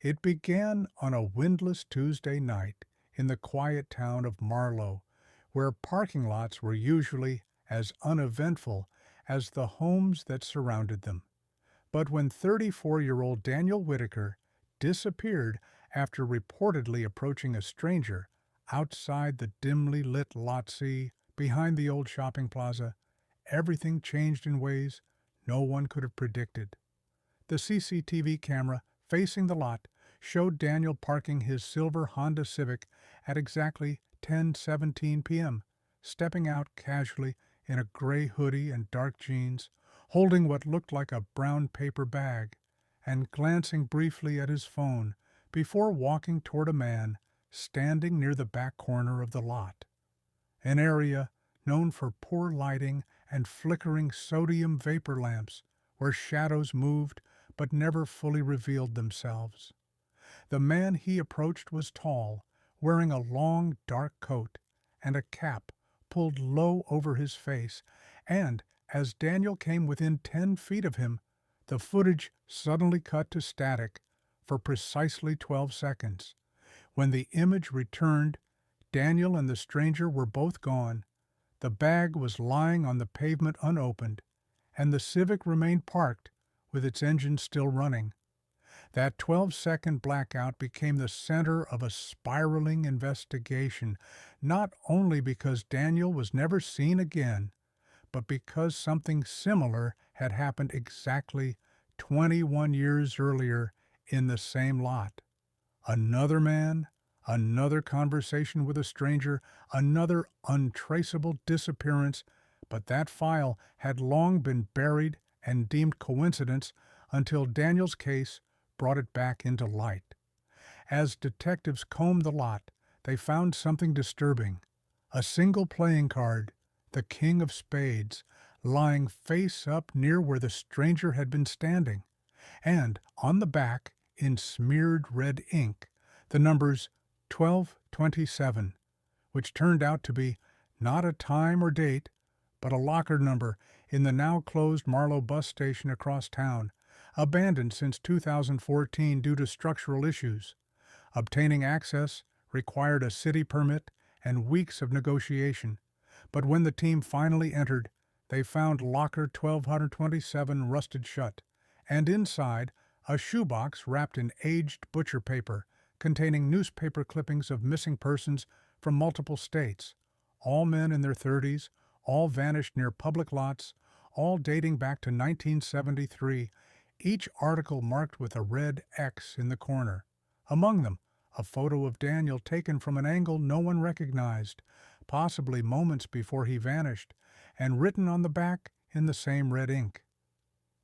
It began on a windless Tuesday night in the quiet town of Marlow, where parking lots were usually as uneventful as the homes that surrounded them. But when 34-year-old Daniel Whitaker disappeared after reportedly approaching a stranger outside the dimly lit Lot C behind the old shopping plaza, everything changed in ways no one could have predicted. The CCTV camera facing the lot showed Daniel parking his silver Honda Civic at exactly 10:17 p.m., stepping out casually in a gray hoodie and dark jeans, holding what looked like a brown paper bag, and glancing briefly at his phone before walking toward a man standing near the back corner of the lot, an area known for poor lighting and flickering sodium vapor lamps where shadows moved but never fully revealed themselves. The man he approached was tall, wearing a long dark coat and a cap pulled low over his face, and as Daniel came within 10 feet of him, the footage suddenly cut to static for precisely 12 seconds. When the image returned, Daniel and the stranger were both gone. The bag was lying on the pavement unopened, and the Civic remained parked with its engine still running. That 12-second blackout became the center of a spiraling investigation, not only because Daniel was never seen again, but because something similar had happened exactly 21 years earlier in the same lot. Another man, another conversation with a stranger, another untraceable disappearance, but that file had long been buried and deemed coincidence until Daniel's case brought it back into light. As detectives combed the lot, they found something disturbing. A single playing card, the King of Spades, lying face up near where the stranger had been standing, and on the back, in smeared red ink, the numbers 1227, which turned out to be not a time or date, but a locker number in the now closed Marlow bus station across town, abandoned since 2014 due to structural issues. Obtaining access required a city permit and weeks of negotiation, but when the team finally entered, they found locker 1227 rusted shut, and inside a shoebox wrapped in aged butcher paper containing newspaper clippings of missing persons from multiple states, all men in their 30s, all vanished near public lots, all dating back to 1973, each article marked with a red X in the corner. Among them, a photo of Daniel taken from an angle no one recognized, possibly moments before he vanished, and written on the back in the same red ink.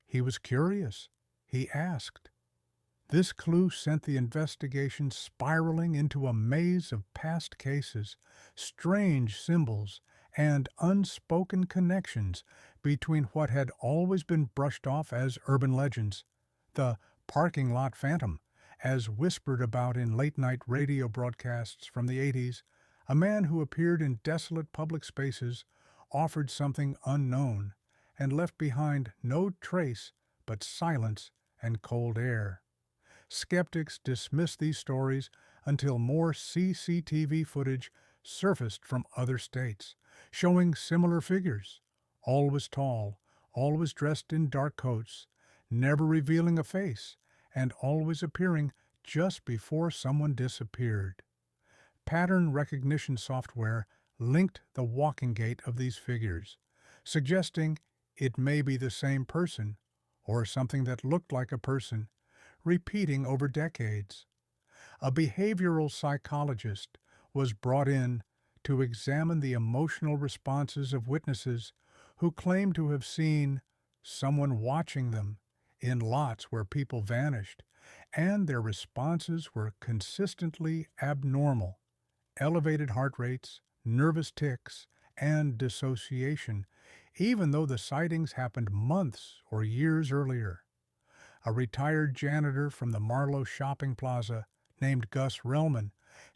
He was curious. He asked. This clue sent the investigation spiraling into a maze of past cases, strange symbols, and unspoken connections between what had always been brushed off as urban legends, the parking lot phantom, as whispered about in late-night radio broadcasts from the 80s, a man who appeared in desolate public spaces, offered something unknown, and left behind no trace but silence and cold air. Skeptics dismissed these stories until more CCTV footage surfaced from other states, showing similar figures, always tall, always dressed in dark coats, never revealing a face, and always appearing just before someone disappeared. Pattern recognition software linked the walking gait of these figures, suggesting it may be the same person, or something that looked like a person, repeating over decades. A behavioral psychologist was brought in to examine the emotional responses of witnesses who claimed to have seen someone watching them in lots where people vanished, and their responses were consistently abnormal. Elevated heart rates, nervous tics, and dissociation, even though the sightings happened months or years earlier. A retired janitor from the Marlow shopping plaza named Gus Relman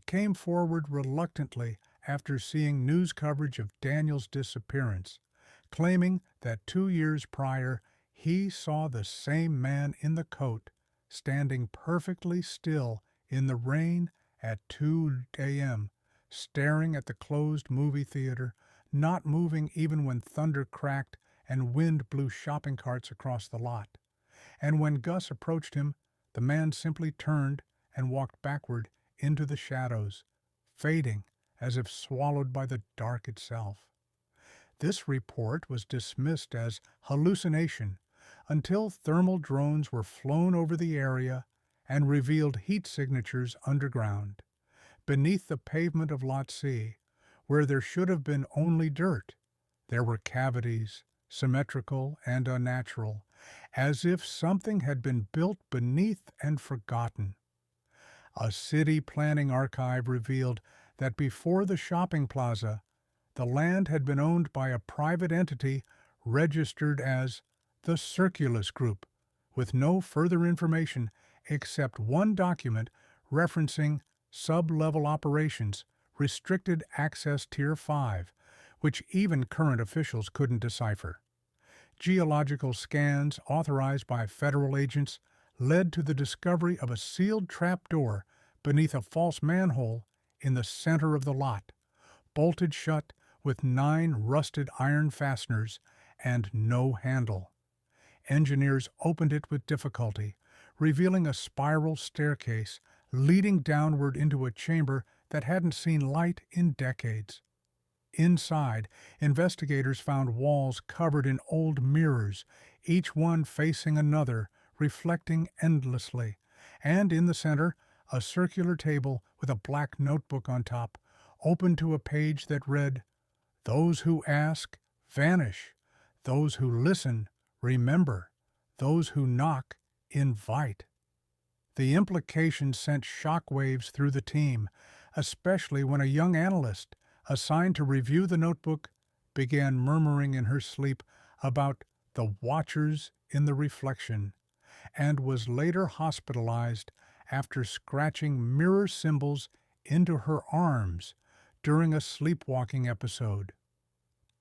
came forward reluctantly after seeing news coverage of Daniel's disappearance, claiming that 2 years prior he saw the same man in the coat standing perfectly still in the rain at 2 a.m., staring at the closed movie theater, not moving even when thunder cracked and wind blew shopping carts across the lot. And when Gus approached him, the man simply turned and walked backward into the shadows, fading as if swallowed by the dark itself. This report was dismissed as hallucination until thermal drones were flown over the area and revealed heat signatures underground. Beneath the pavement of Lot C, where there should have been only dirt, there were cavities, symmetrical and unnatural, as if something had been built beneath and forgotten. A city planning archive revealed that before the shopping plaza, the land had been owned by a private entity registered as the Circulus Group, with no further information except one document referencing sub-level operations, restricted access Tier 5, which even current officials couldn't decipher. Geological scans authorized by federal agents led to the discovery of a sealed trapdoor beneath a false manhole in the center of the lot, bolted shut with 9 rusted iron fasteners and no handle. Engineers opened it with difficulty, revealing a spiral staircase leading downward into a chamber that hadn't seen light in decades. Inside, investigators found walls covered in old mirrors, each one facing another, reflecting endlessly, and in the center, a circular table with a black notebook on top, open to a page that read, "Those who ask, vanish. Those who listen, remember. Those who knock, invite." The implication sent shockwaves through the team, especially when a young analyst assigned to review the notebook began murmuring in her sleep about the watchers in the reflection, and was later hospitalized after scratching mirror symbols into her arms during a sleepwalking episode.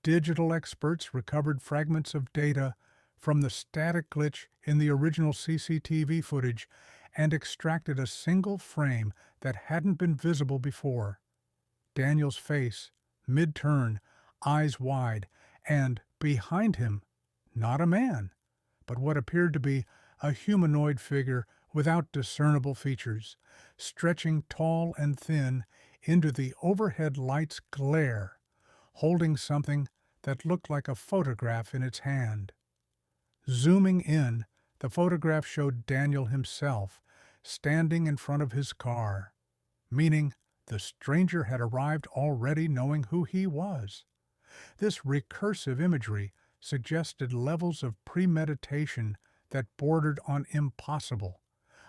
Digital experts recovered fragments of data from the static glitch in the original CCTV footage and extracted a single frame that hadn't been visible before. Daniel's face, mid-turn, eyes wide, and behind him, not a man, but what appeared to be a humanoid figure without discernible features, stretching tall and thin into the overhead light's glare, holding something that looked like a photograph in its hand. Zooming in, the photograph showed Daniel himself standing in front of his car, meaning the stranger had arrived already knowing who he was. This recursive imagery suggested levels of premeditation that bordered on impossible,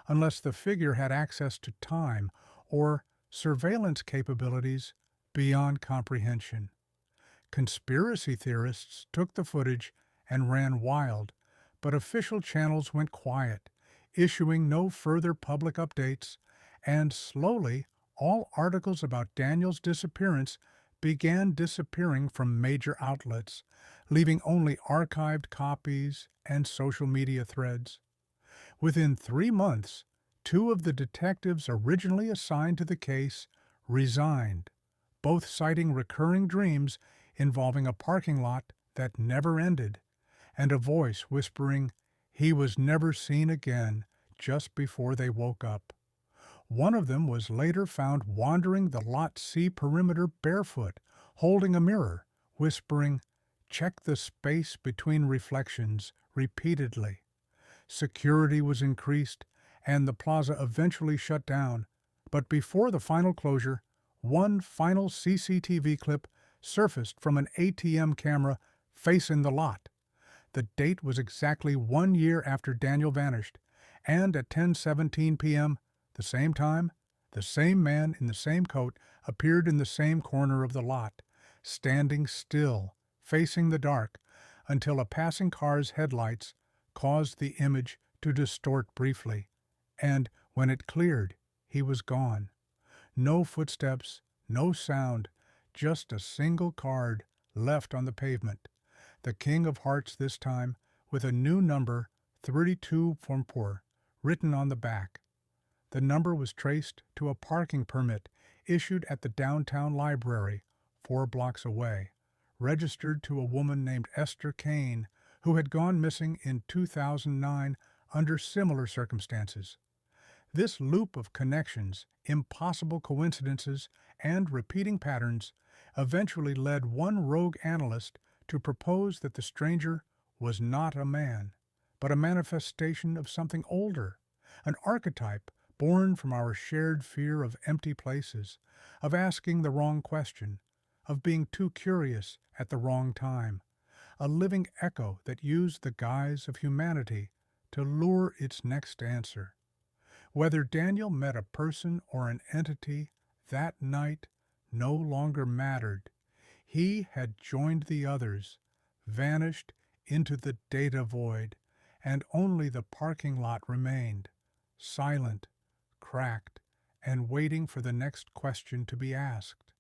unless the figure had access to time or surveillance capabilities beyond comprehension. Conspiracy theorists took the footage and ran wild, but official channels went quiet, issuing no further public updates, and slowly all articles about Daniel's disappearance began disappearing from major outlets, leaving only archived copies and social media threads. Within 3 months, 2 of the detectives originally assigned to the case resigned, both citing recurring dreams involving a parking lot that never ended, and a voice whispering he was never seen again just before they woke up. One of them was later found wandering the Lot C perimeter barefoot, holding a mirror, whispering, "Check the space between reflections," repeatedly. Security was increased, and the plaza eventually shut down, but before the final closure, one final CCTV clip surfaced from an ATM camera facing the lot. The date was exactly 1 year after Daniel vanished, and at 10:17 p.m., the same time, the same man in the same coat appeared in the same corner of the lot, standing still, facing the dark, until a passing car's headlights caused the image to distort briefly, and when it cleared, he was gone. No footsteps, no sound, just a single card left on the pavement. The King of Hearts this time, with a new number, 32 from 4, written on the back. The number was traced to a parking permit issued at the downtown library, 4 blocks away, registered to a woman named Esther Kane, who had gone missing in 2009 under similar circumstances. This loop of connections, impossible coincidences, and repeating patterns eventually led one rogue analyst to propose that the stranger was not a man, but a manifestation of something older, an archetype born from our shared fear of empty places, of asking the wrong question, of being too curious at the wrong time, a living echo that used the guise of humanity to lure its next answer. Whether Daniel met a person or an entity that night no longer mattered. He had joined the others, vanished into the data void, and only the parking lot remained, silent, cracked, and waiting for the next question to be asked.